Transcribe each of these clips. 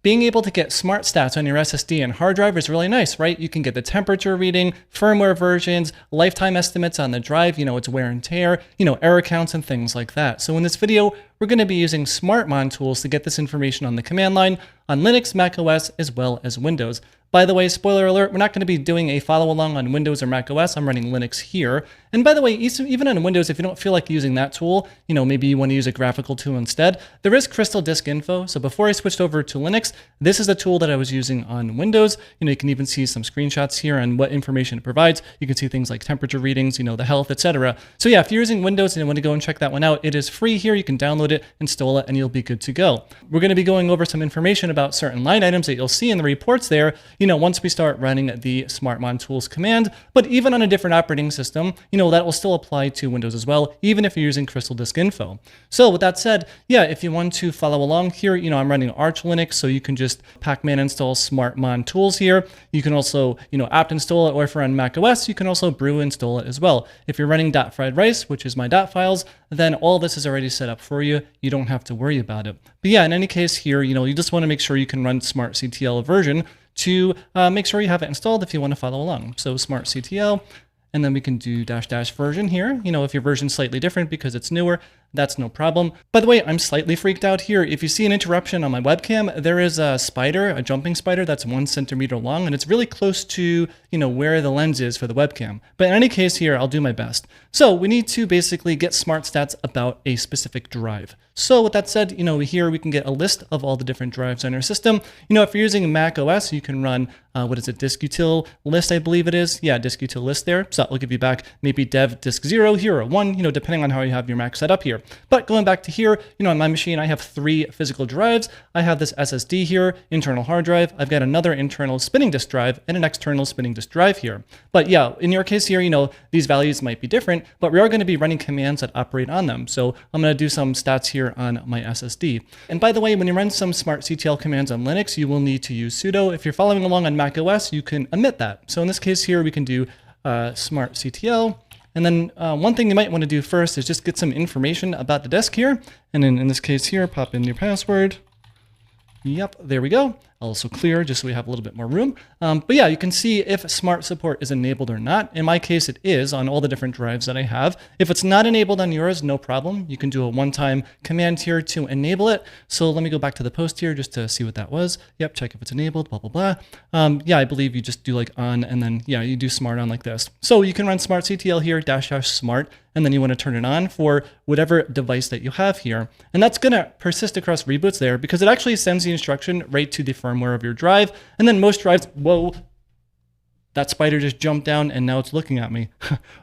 being able to get smart stats on your SSD and hard drive is really nice, right? You can get the temperature reading, firmware versions, lifetime estimates on the drive, its wear and tear, error counts and things like that. So in this video, we're going to be using Smartmontools to get this information on the command line on Linux, macOS, as well as Windows. By the way, spoiler alert, we're not going to be doing a follow along on Windows or macOS. I'm running Linux here. And by the way, even on Windows, if you don't feel like using that tool, maybe you want to use a graphical tool instead, there is CrystalDiskInfo. So before I switched over to Linux, this is the tool that I was using on Windows. You can even see some screenshots here and what information it provides. You can see things like temperature readings, the health, etc. So yeah, if you're using Windows and you want to go and check that one out, it is free here. You can download it, install it, and you'll be good to go. We're going to be going over some information about certain line items that you'll see in the reports there, once we start running the Smartmontools command. But even on a different operating system, that will still apply to Windows as well, even if you're using CrystalDiskInfo. So with that said, yeah, if you want to follow along here, I'm running Arch Linux, so you can just pacman install Smartmontools here. You can also, apt install it, or if you're on macOS, you can also brew install it as well. If you're running .fried rice, which is my .files, then all this is already set up for you. You don't have to worry about it. But yeah, in any case here, you just want to make sure you can run smartctl version to make sure you have it installed if you want to follow along. So smartctl, and then we can do -- version here. If your version's slightly different because it's newer, that's no problem. By the way, I'm slightly freaked out here. If you see an interruption on my webcam, there is a spider, a jumping spider that's 1 centimeter long, and it's really close to, where the lens is for the webcam. But in any case here, I'll do my best. So we need to basically get smart stats about a specific drive. So with that said, here we can get a list of all the different drives on our system. If you're using Mac OS, you can run, diskutil list, I believe it is. Yeah, diskutil list there. So it'll give you back maybe dev disk 0 here or 1, depending on how you have your Mac set up here. But going back to here, on my machine, I have 3 physical drives. I have this SSD here, internal hard drive. I've got another internal spinning disk drive and an external spinning disk drive here. But yeah, in your case here, these values might be different, but we are going to be running commands that operate on them. So I'm going to do some stats here on my SSD. And by the way, when you run some smartctl commands on Linux, you will need to use sudo. If you're following along on macOS, you can omit that. So in this case here, we can do smartctl. And then one thing you might want to do first is just get some information about the disk here. And then in this case here, pop in your password. Yep, there we go. I'll also clear just so we have a little bit more room. But yeah, you can see if smart support is enabled or not. In my case, it is on all the different drives that I have. If it's not enabled on yours, no problem. You can do a one-time command here to enable it. So let me go back to the post here just to see what that was. Yep, check if it's enabled, blah, blah, blah. Yeah, I believe you just do like on, and then yeah, you do smart on like this. So you can run smartctl here, -- smart, and then you want to turn it on for whatever device that you have here. And that's going to persist across reboots there because it actually sends the instruction right to the firmware of your drive. And then most drives, whoa, that spider just jumped down and now it's looking at me.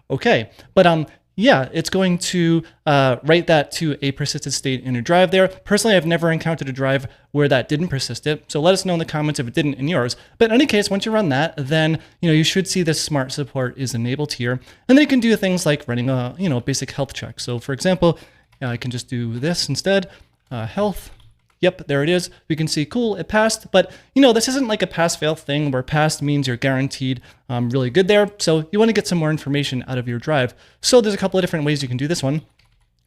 Okay, but yeah, it's going to write that to a persisted state in your drive there. Personally, I've never encountered a drive where that didn't persist it. So let us know in the comments if it didn't in yours. But in any case, once you run that, then you should see this smart support is enabled here. And then you can do things like running a basic health check. So for example, I can just do this instead, health. Yep, there it is. We can see, cool, it passed. But, this isn't like a pass-fail thing where pass means you're guaranteed really good there. So you want to get some more information out of your drive. So there's a couple of different ways you can do this one.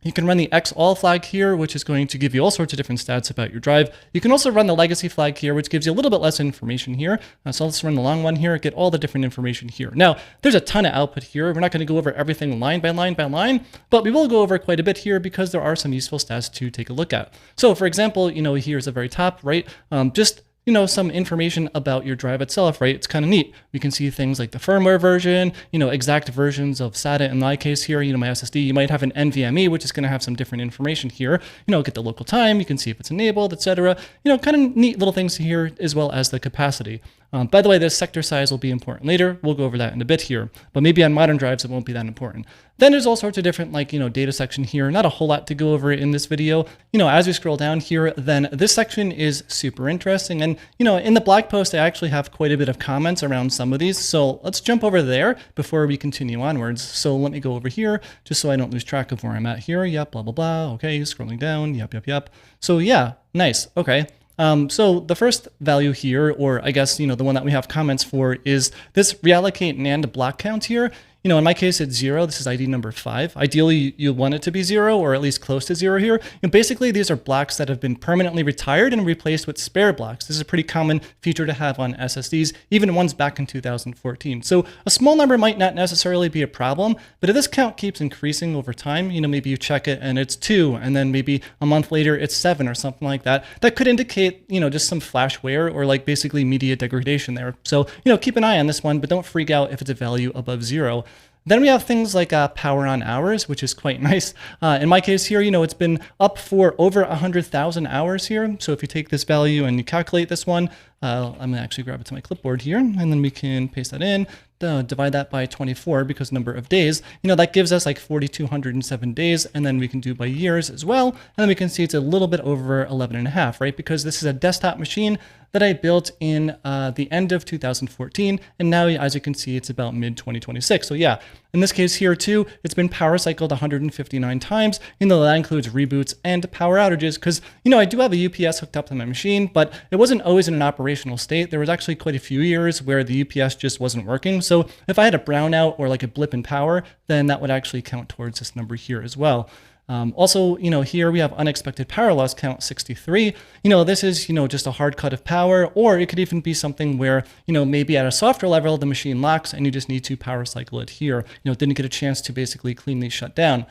You can run the xall flag here, which is going to give you all sorts of different stats about your drive. You can also run the legacy flag here, which gives you a little bit less information here. So let's run the long one here, get all the different information here. Now, there's a ton of output here. We're not going to go over everything line by line by line, but we will go over quite a bit here because there are some useful stats to take a look at. So for example, here's the very top, right? Just some information about your drive itself, right? It's kind of neat. We can see things like the firmware version, exact versions of SATA. In my case here, my SSD, you might have an NVMe, which is going to have some different information here. Get the local time, you can see if it's enabled, etc. Kind of neat little things here, as well as the capacity. By the way, this sector size will be important later. We'll go over that in a bit here, but maybe on modern drives, it won't be that important. Then there's all sorts of different data section here. Not a whole lot to go over in this video. As we scroll down here, then this section is super interesting. And, in the blog post, I actually have quite a bit of comments around some of these. So let's jump over there before we continue onwards. So let me go over here just so I don't lose track of where I'm at here. Yep, blah, blah, blah. Okay, scrolling down. Yep. So yeah, nice. Okay. So the first value here, or I guess, the one that we have comments for, is this reallocate NAND block count here. In my case, it's 0. This is ID number 5. Ideally, you want it to be 0 or at least close to 0 here. Basically, these are blocks that have been permanently retired and replaced with spare blocks. This is a pretty common feature to have on SSDs, even ones back in 2014. So a small number might not necessarily be a problem, but if this count keeps increasing over time, maybe you check it and it's 2, and then maybe a month later it's 7 or something like that, that could indicate, just some flash wear or like basically media degradation there. So, keep an eye on this one, but don't freak out if it's a value above 0. Then we have things like power on hours, which is quite nice. In my case here, it's been up for over 100,000 hours here. So if you take this value and you calculate this one, I'm going to actually grab it to my clipboard here, and then we can paste that in. Divide that by 24 because number of days, that gives us like 4,207 days, and then we can do by years as well. And then we can see it's a little bit over 11 and a half, right? Because this is a desktop machine that I built in the end of 2014. And now, as you can see, it's about mid 2026. So yeah, in this case here too, it's been power cycled 159 times. That includes reboots and power outages because, I do have a UPS hooked up to my machine, but it wasn't always in an operational state. There was actually quite a few years where the UPS just wasn't working. So if I had a brownout or like a blip in power, then that would actually count towards this number here as well. Also, here we have unexpected power loss count 63. This is, just a hard cut of power, or it could even be something where, maybe at a software level, the machine locks and you just need to power cycle it here. Didn't get a chance to basically cleanly shut down.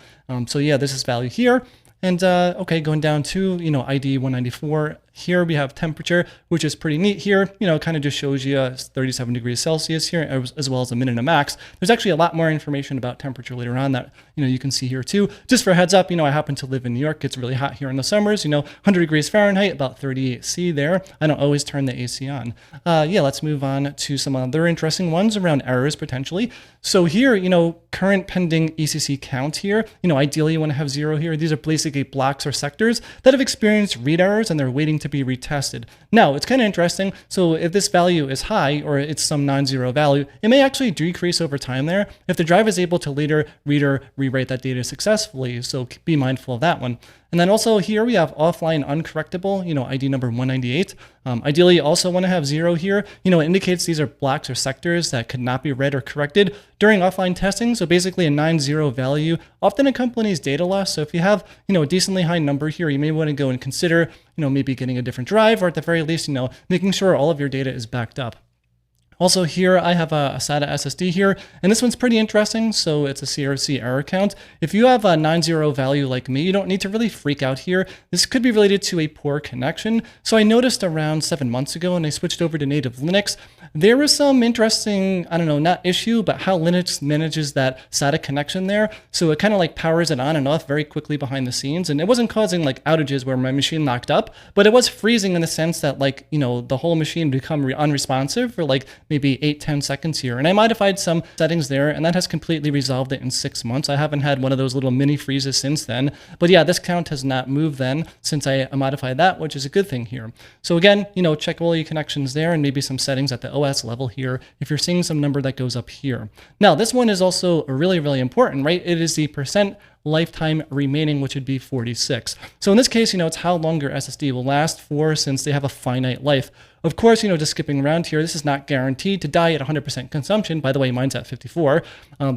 So yeah, this is value here. And okay, going down to, ID 194, here we have temperature, which is pretty neat here. It kind of just shows you 37 degrees Celsius here, as well as a minute and a max. There's actually a lot more information about temperature later on that, you can see here too. Just for a heads up, I happen to live in New York. It's really hot here in the summers, 100 degrees Fahrenheit, about 38 C there. I don't always turn the AC on. Yeah, let's move on to some other interesting ones around errors potentially. So here, current pending ECC count here, ideally you want to have 0 here. These are basically blocks or sectors that have experienced read errors and they're waiting to be retested. Now, it's kind of interesting. So if this value is high or it's some non-zero value, it may actually decrease over time there if the drive is able to later read or rewrite that data successfully. So be mindful of that one. And then also here we have offline uncorrectable, ID number 198. Ideally, you also want to have 0 here. It indicates these are blocks or sectors that could not be read or corrected during offline testing. So basically a 9-0 value often accompanies data loss. So if you have, a decently high number here, you may want to go and consider, maybe getting a different drive, or at the very least, making sure all of your data is backed up. Also here, I have a SATA SSD here, and this one's pretty interesting. So it's a CRC error count. If you have a 9-0 value like me, you don't need to really freak out here. This could be related to a poor connection. So I noticed around 7 months ago when I switched over to native Linux, there was some interesting, not issue, but how Linux manages that SATA connection there. So it kind of like powers it on and off very quickly behind the scenes. And it wasn't causing like outages where my machine locked up, but it was freezing in the sense that like, the whole machine become unresponsive for like maybe 8-10 seconds here. And I modified some settings there, and that has completely resolved it in 6 months. I haven't had one of those little mini freezes since then. But yeah, this count has not moved then since I modified that, which is a good thing here. So again, check all your connections there and maybe some settings at the OS level here if you're seeing some number that goes up here. Now, this one is also really, really important, right? It is the percent lifetime remaining, which would be 46. So in this case, it's how long your SSD will last for, since they have a finite life. Of course, just skipping around here, this is not guaranteed to die at 100% consumption. By the way, mine's at 54.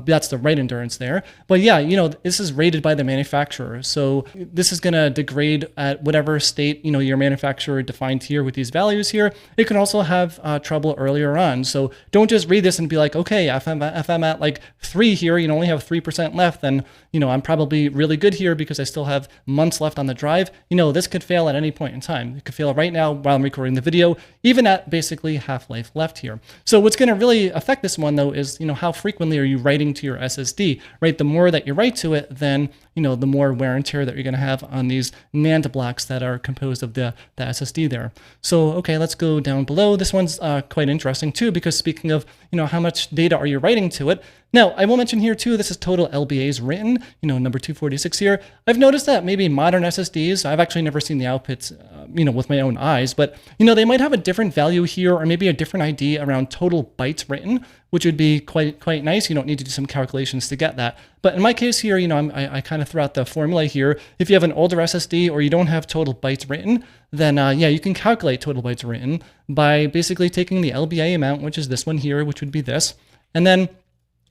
That's the write endurance there. But yeah, this is rated by the manufacturer. So this is going to degrade at whatever state, your manufacturer defined here with these values here. It can also have trouble earlier on. So don't just read this and be like, okay, if I'm at like 3 here, only have 3% left, then, I'm probably really good here because I still have months left on the drive. This could fail at any point in time. It could fail right now while I'm recording the video, even at basically half-life left here. So what's going to really affect this one, though, is, how frequently are you writing to your SSD, right? The more that you write to it, then, the more wear and tear that you're going to have on these NAND blocks that are composed of the SSD there. So, okay, let's go down below. This one's quite interesting, too, because speaking of, how much data are you writing to it? Now, I will mention here, too, this is total LBAs written, number 246 here. I've noticed that maybe modern SSDs, I've actually never seen the outputs, with my own eyes, but, they might have a different value here, or maybe a different ID around total bytes written, which would be quite nice. You don't need to do some calculations to get that. But in my case here, I kind of threw out the formula here. If you have an older SSD or you don't have total bytes written, then yeah, you can calculate total bytes written by basically taking the LBA amount, which is this one here, which would be this, and then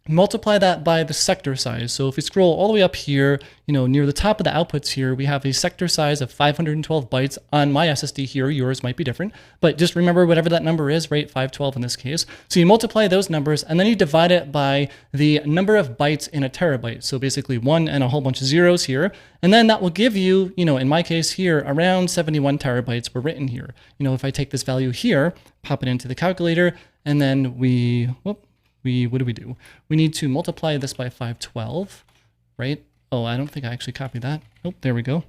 multiply that by the sector size. So if we scroll all the way up here, near the top of the outputs here, we have a sector size of 512 bytes on my SSD here. Yours might be different, but just remember whatever that number is, right? 512 in this case. So you multiply those numbers and then you divide it by the number of bytes in a terabyte. So basically 1 and a whole bunch of zeros here. And then that will give you, in my case here, around 71 terabytes were written here. If I take this value here, pop it into the calculator, and then what do we do? We need to multiply this by 512, right? Oh, I don't think I actually copied that. Oh, there we go.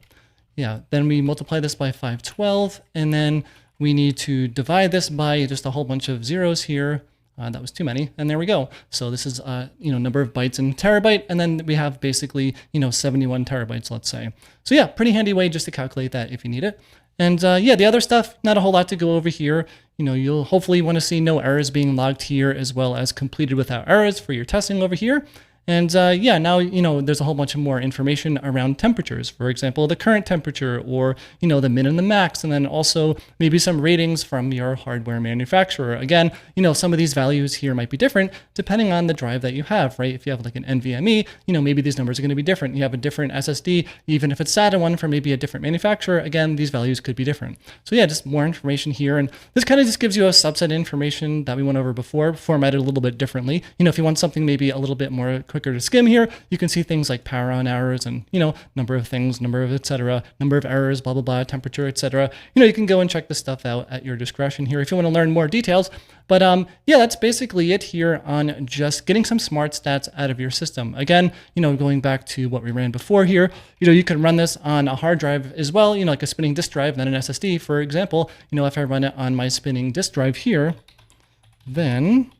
Yeah, then we multiply this by 512, and then we need to divide this by just a whole bunch of zeros here. That was too many, and there we go. So this is, number of bytes in terabyte, and then we have basically, 71 terabytes, let's say. So yeah, pretty handy way just to calculate that if you need it. And yeah, the other stuff, not a whole lot to go over here. You'll hopefully want to see no errors being logged here, as well as completed without errors for your testing over here. And yeah, now, there's a whole bunch of more information around temperatures. For example, the current temperature, or, the min and the max, and then also maybe some ratings from your hardware manufacturer. Again, some of these values here might be different depending on the drive that you have, right? If you have like an NVMe, maybe these numbers are going to be different. You have a different SSD, even if it's SATA one from maybe a different manufacturer, again, these values could be different. So yeah, just more information here. And this kind of just gives you a subset information that we went over before, formatted a little bit differently. If you want something maybe a little bit more quicker to skim here, you can see things like power on hours and, number of things, number of etc., number of errors, blah, blah, blah, temperature, etc. You can go and check this stuff out at your discretion here if you want to learn more details. But yeah, that's basically it here on just getting some smart stats out of your system. Again, going back to what we ran before here, you can run this on a hard drive as well, like a spinning disk drive, then an SSD, for example. If I run it on my spinning disk drive here, then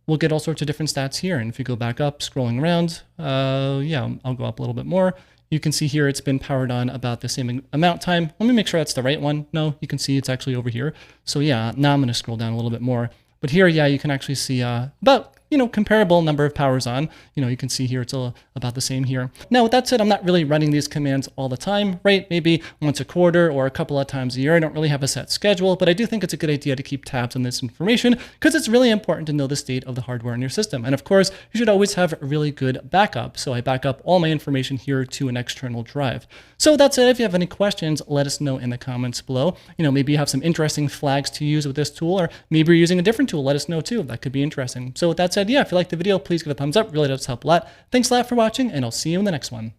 we'll get all sorts of different stats here. And if you go back up, scrolling around, yeah, I'll go up a little bit more. You can see here it's been powered on about the same amount time. Let me make sure that's the right one. No, you can see it's actually over here. So yeah, now I'm going to scroll down a little bit more. But here, yeah, you can actually see about, comparable number of powers on. You can see here it's about the same here. Now, with that said, I'm not really running these commands all the time, right? Maybe once a quarter or a couple of times a year. I don't really have a set schedule, but I do think it's a good idea to keep tabs on this information because it's really important to know the state of the hardware in your system. And of course, you should always have a really good backup. So I back up all my information here to an external drive. So that said, if you have any questions, let us know in the comments below. Maybe you have some interesting flags to use with this tool, or maybe you're using a different tool. Let us know too. That could be interesting. So with that said, yeah, if you liked the video, please give it a thumbs up. Really does help a lot. Thanks a lot for watching, and I'll see you in the next one.